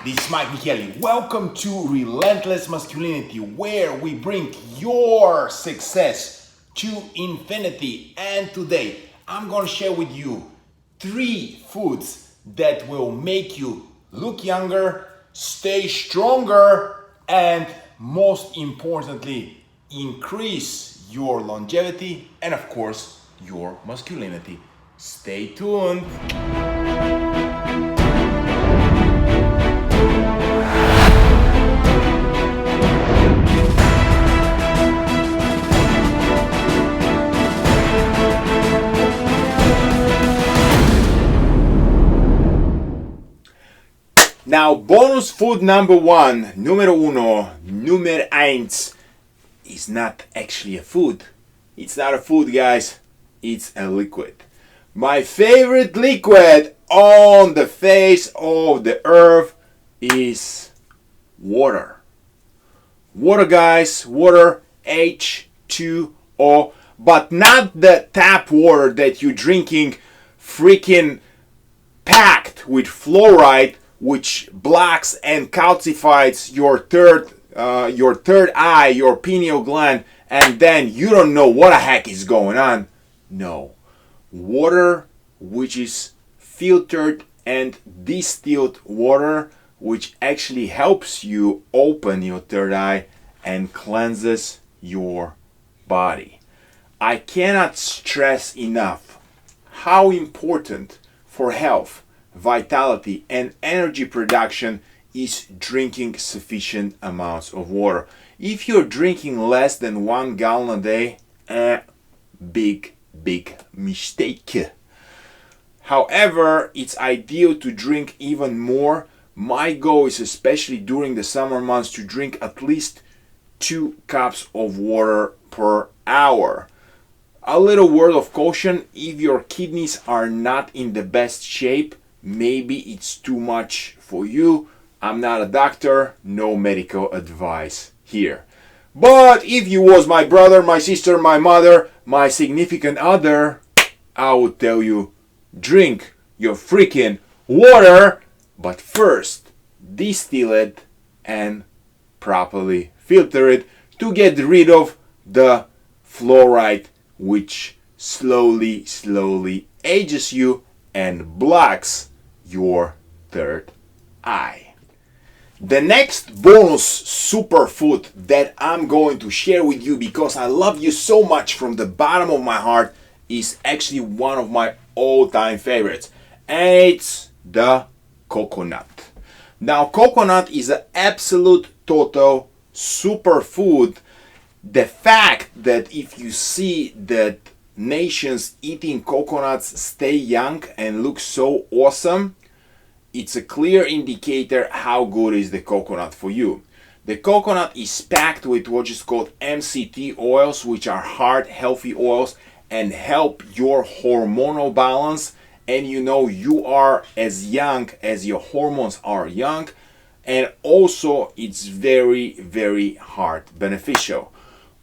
This is Michaely. Welcome to Relentless Masculinity, where we bring your success to infinity. And today, I'm going to share with you 3 foods that will make you look younger, stay stronger, and most importantly, increase your longevity and, of course, your masculinity. Stay tuned. Now, bonus food number 1, numero uno, numero eins, is not actually a food. It's not a food, guys. It's a liquid. My favorite liquid on the face of the earth is water. Water, guys. Water, H2O. But not the tap water that you're drinking, freaking packed with fluoride, which blocks and calcifies your third eye, your pineal gland, and then you don't know what the heck is going on. No. Water which is filtered and distilled water, which actually helps you open your third eye and cleanses your body. I cannot stress enough how important for health, vitality, and energy production is drinking sufficient amounts of water. If you're drinking less than 1 gallon a day, big mistake. However, it's ideal to drink even more. My goal is, especially during the summer months, to drink at least 2 cups of water per hour. A little word of caution: if your kidneys are not in the best shape, maybe it's too much for you. I'm not a doctor, no medical advice here. But if you was my brother, my sister, my mother, my significant other, I would tell you, drink your freaking water, but first distill it and properly filter it to get rid of the fluoride, which slowly ages you and blocks your third eye. The next bonus superfood that I'm going to share with you, because I love you so much from the bottom of my heart, is actually one of my all-time favorites, and it's the coconut. Now, coconut is an absolute total superfood. The fact that if you see that nations eating coconuts stay young and look so awesome, it's a clear indicator how good is the coconut for you. The coconut is packed with what is called MCT oils, which are heart healthy oils and help your hormonal balance. And you are as young as your hormones are young, and also it's very heart beneficial.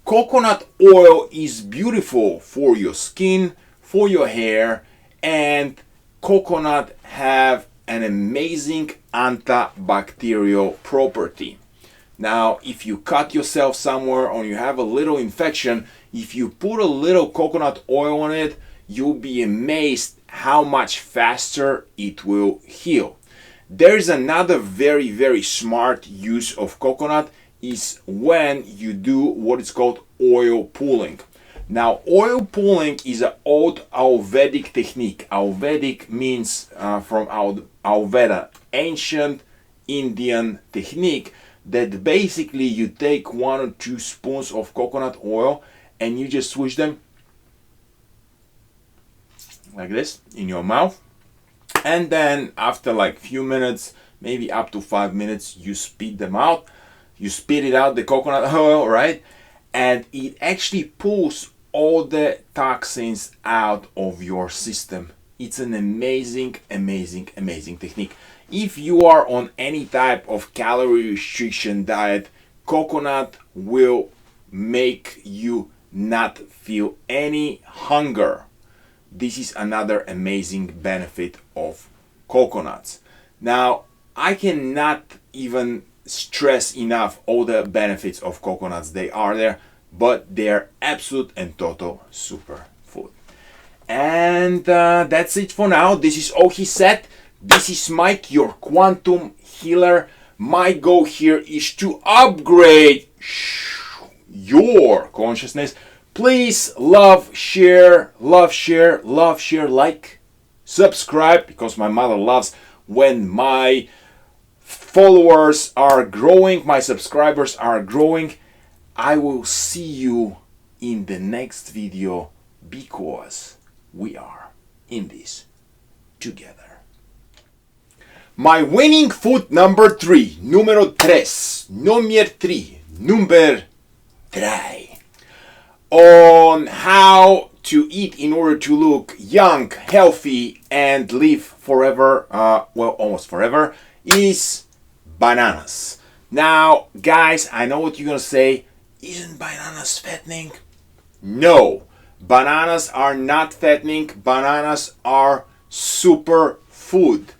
Coconut oil is beautiful for your skin, for your hair, and coconut have an amazing antibacterial property. Now, if you cut yourself somewhere or you have a little infection, if you put a little coconut oil on it, you'll be amazed how much faster it will heal. There's another very smart use of coconut is when you do what is called oil pulling. Now, oil pulling is an old Ayurvedic technique. Ayurvedic means from Ayurveda, ancient Indian technique, that basically you take 1 or 2 spoons of coconut oil and you just swish them like this in your mouth, and then after like few minutes, maybe up to 5 minutes, you spit them out. You spit it out, the coconut oil, right? And it actually pulls all the toxins out of your system. It's an amazing technique. If you are on any type of calorie restriction diet, coconut will make you not feel any hunger. This is another amazing benefit of coconuts. Now, I cannot even stress enough all the benefits of coconuts. They are there, but they're absolute and total superfood. And that's it for now. This is all he said. This is Mike, your quantum healer. My goal here is to upgrade your consciousness. Please love, share, like, subscribe, because my mother loves when my followers are growing, my subscribers are growing. I will see you in the next video, because we are in this together. My winning food number 3, numero 3, number 3, on how to eat in order to look young, healthy, and live forever, well, almost forever, is bananas. Now, guys, I know what you're gonna say. Isn't bananas fattening? No, bananas are not fattening. Bananas are super food.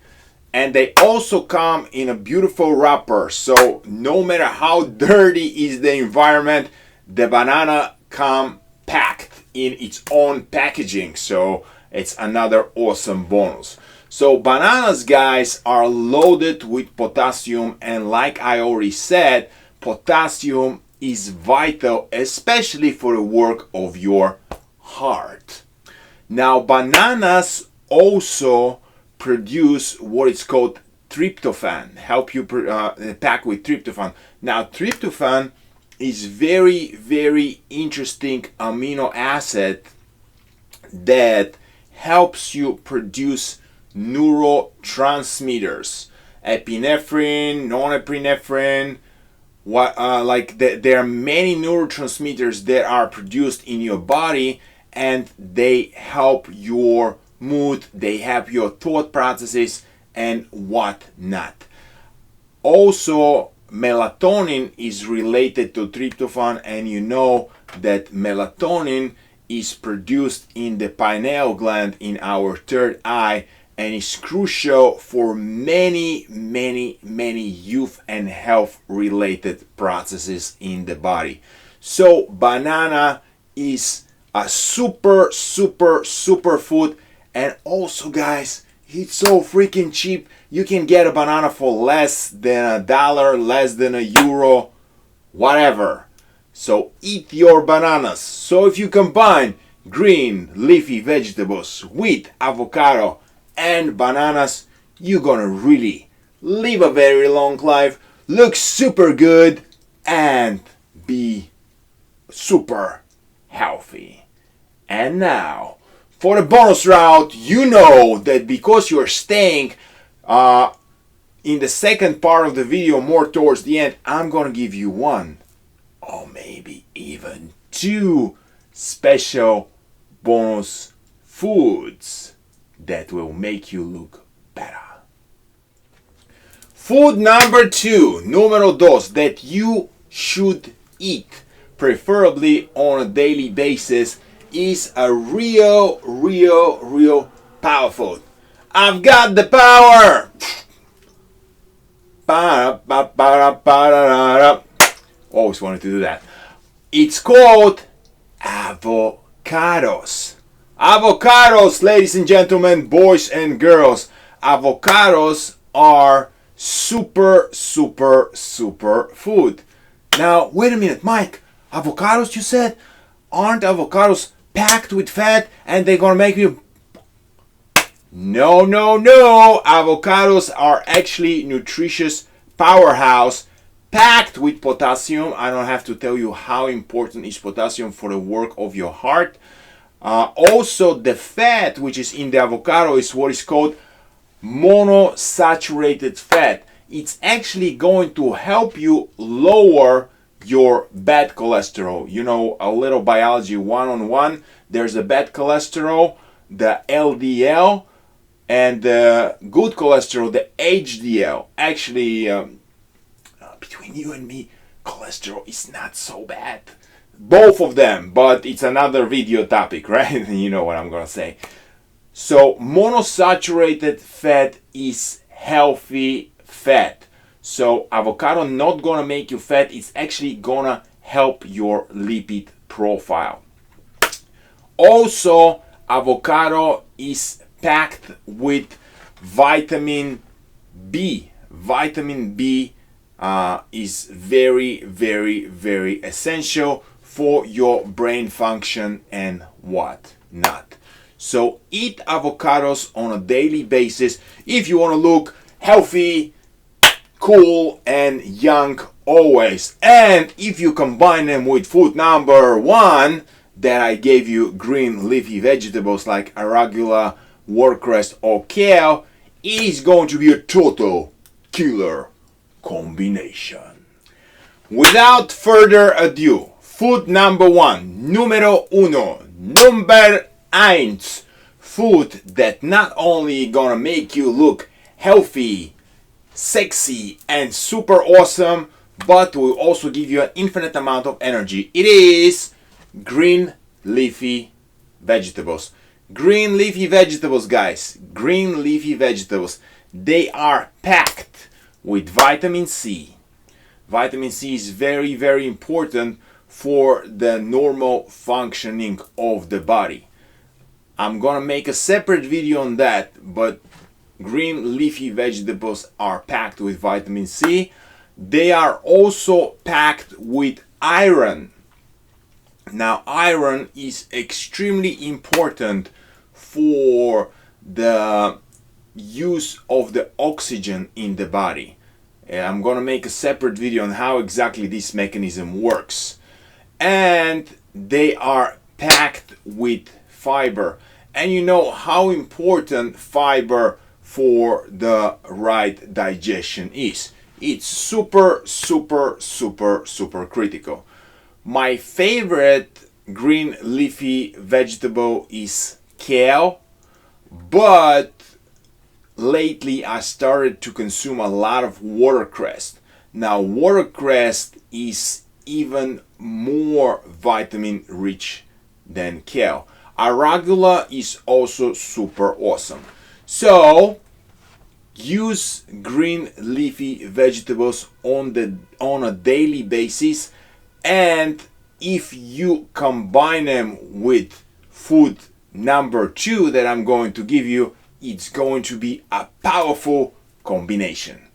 And they also come in a beautiful wrapper. So no matter how dirty is the environment, the banana come packed in its own packaging. So it's another awesome bonus. So bananas, guys, are loaded with potassium, and like I already said, potassium is vital, especially for the work of your heart. Now, bananas also produce what is called tryptophan, help you pack with tryptophan. Now, tryptophan is very interesting amino acid that helps you produce neurotransmitters, epinephrine, norepinephrine. There are many neurotransmitters that are produced in your body, and they help your mood, they help your thought processes and whatnot. Also, melatonin is related to tryptophan, and you know that melatonin is produced in the pineal gland in our third eye, and is crucial for many youth and health related processes in the body. So banana is a super food. And also, guys, it's so freaking cheap. You can get a banana for less than $1, less than €1, whatever. So eat your bananas. So if you combine green leafy vegetables with avocado and bananas, you're gonna really live a very long life, look super good, and be super healthy. And now, for the bonus round, you know that because you're staying in the second part of the video more towards the end, I'm gonna give you one or maybe even two special bonus foods that will make you look better. Food number 2, numero 2, that you should eat, preferably on a daily basis, is a real power food. I've got the power! Always wanted to do that. It's called avocados. Avocados, ladies and gentlemen, boys and girls. Avocados are super food. Now, wait a minute, Mike. Avocados, you said? Aren't avocados packed with fat and they're gonna make you... No. Avocados are actually nutritious powerhouse packed with potassium. I don't have to tell you how important is potassium for the work of your heart. Also, the fat which is in the avocado is what is called monosaturated fat. It's actually going to help you lower your bad cholesterol. You know, a little biology 101. There's a bad cholesterol, the LDL, and the good cholesterol, the HDL. Actually, between you and me, cholesterol is not so bad. Both of them, but it's another video topic, right? You know what I'm gonna say. So monosaturated fat is healthy fat. So avocado not gonna make you fat, it's actually gonna help your lipid profile. Also, avocado is packed with vitamin B. Vitamin B is very, very, very essential for your brain function and whatnot. So eat avocados on a daily basis if you want to look healthy, cool, and young always. And if you combine them with food number 1 that I gave you, green leafy vegetables like arugula, watercress, or kale, it is going to be a total killer combination. Without further ado, food number 1, numero uno, number eins, food that not only gonna make you look healthy, sexy, and super awesome, but will also give you an infinite amount of energy. It is green leafy vegetables. Green leafy vegetables, guys. Green leafy vegetables. They are packed with vitamin C. Vitamin C is very, very important for the normal functioning of the body. I'm gonna make a separate video on that, but green leafy vegetables are packed with vitamin C. They are also packed with iron. Now, iron is extremely important for the use of the oxygen in the body. I'm gonna make a separate video on how exactly this mechanism works. And they are packed with fiber. And you know how important fiber for the right digestion is. It's super, super, super, super critical. My favorite green leafy vegetable is kale, but lately I started to consume a lot of watercress. Now, watercress is even more vitamin rich than kale. Arugula is also super awesome. So use green leafy vegetables on a daily basis, and if you combine them with food number 2 that I'm going to give you, it's going to be a powerful combination.